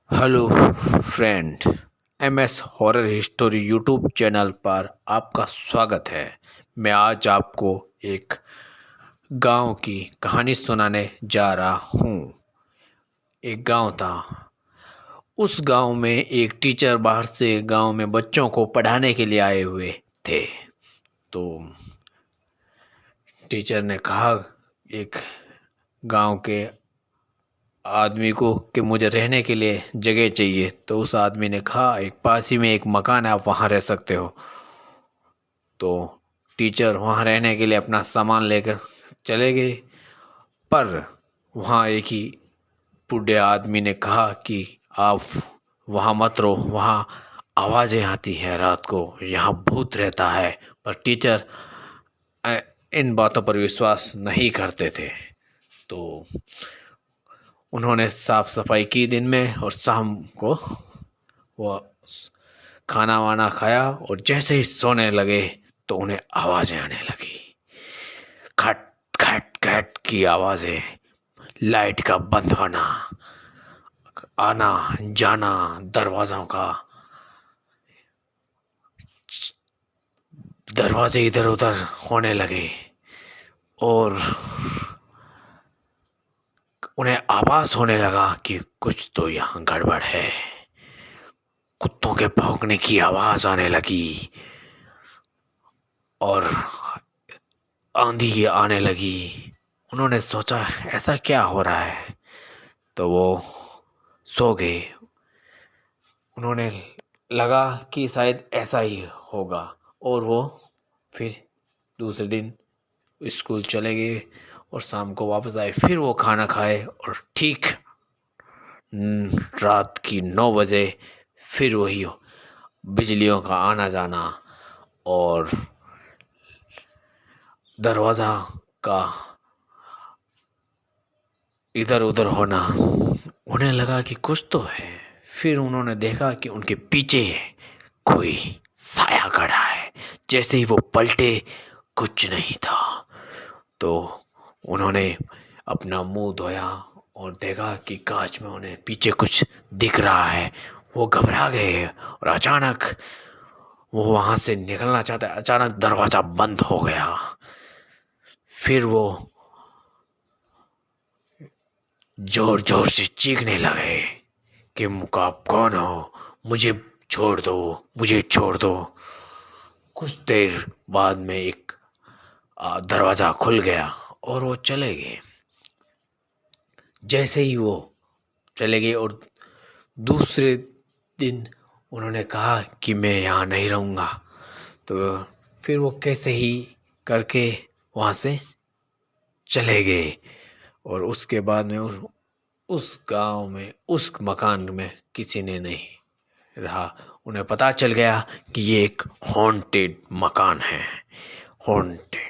Hello friend, MS horror history YouTube channel पर आपका स्वागत है। मैं आज आपको एक गांव की कहानी सुनाने जा रहा हूँ। एक गांव था। उस गांव में एक टीचर बाहर से गांव में बच्चों को पढ़ाने के लिए आए हुए थे। तो टीचर ने कहा एक गांव के आदमी को कि मुझे रहने के लिए जगह चाहिए। तो उस आदमी ने कहा एक पास ही में एक मकान है, आप वहाँ रह सकते हो। तो टीचर वहाँ रहने के लिए अपना सामान लेकर चले गए। पर वहाँ एक ही बूढ़े आदमी ने कहा कि आप वहाँ मत रहो, वहाँ आवाज़ें आती हैं रात को, यहाँ भूत रहता है। पर टीचर अ, इन बातों पर विश्वास नहीं करते थे। तो उन्होंने साफ सफाई की दिन में, और शाम को वो खाना वाना खाया और जैसे ही सोने लगे तो उन्हें आवाज़ें आने लगी। खट खट खट की आवाज़ें, लाइट का बंद होना, आना जाना, दरवाज़ों का दरवाजे इधर उधर होने लगे। और उन्हें आभास होने लगा कि कुछ तो यहाँ गड़बड़ है। कुत्तों के भौंकने की आवाज़ आने लगी और आंधी आने लगी। उन्होंने सोचा ऐसा क्या हो रहा है, तो वो सो गए। उन्होंने लगा कि शायद ऐसा ही होगा, और वो फिर दूसरे दिन स्कूल चले गए और शाम को वापस आए। फिर वो खाना खाए और ठीक रात की 9 बजे फिर वही बिजलियों का आना जाना और दरवाज़ा का इधर उधर होना। उन्हें लगा कि कुछ तो है। फिर उन्होंने देखा कि उनके पीछे कोई साया खड़ा है। जैसे ही वो पलटे, कुछ नहीं था। तो उन्होंने अपना मुंह धोया और देखा कि कांच में उन्हें पीछे कुछ दिख रहा है। वो घबरा गए और अचानक वो वहां से निकलना चाहता है, अचानक दरवाज़ा बंद हो गया। फिर वो जोर जोर से चीखने लगे कि आप कौन हो, मुझे छोड़ दो, मुझे छोड़ दो। कुछ देर बाद में एक दरवाज़ा खुल गया और वो चले गए। जैसे ही वो चले गए और दूसरे दिन उन्होंने कहा कि मैं यहाँ नहीं रहूँगा, तो फिर वो कैसे ही करके वहाँ से चले गए। और उसके बाद में उस गांव में, उस मकान में किसी ने नहीं रहा। उन्हें पता चल गया कि ये एक हॉन्टेड मकान है। हॉन्टेड।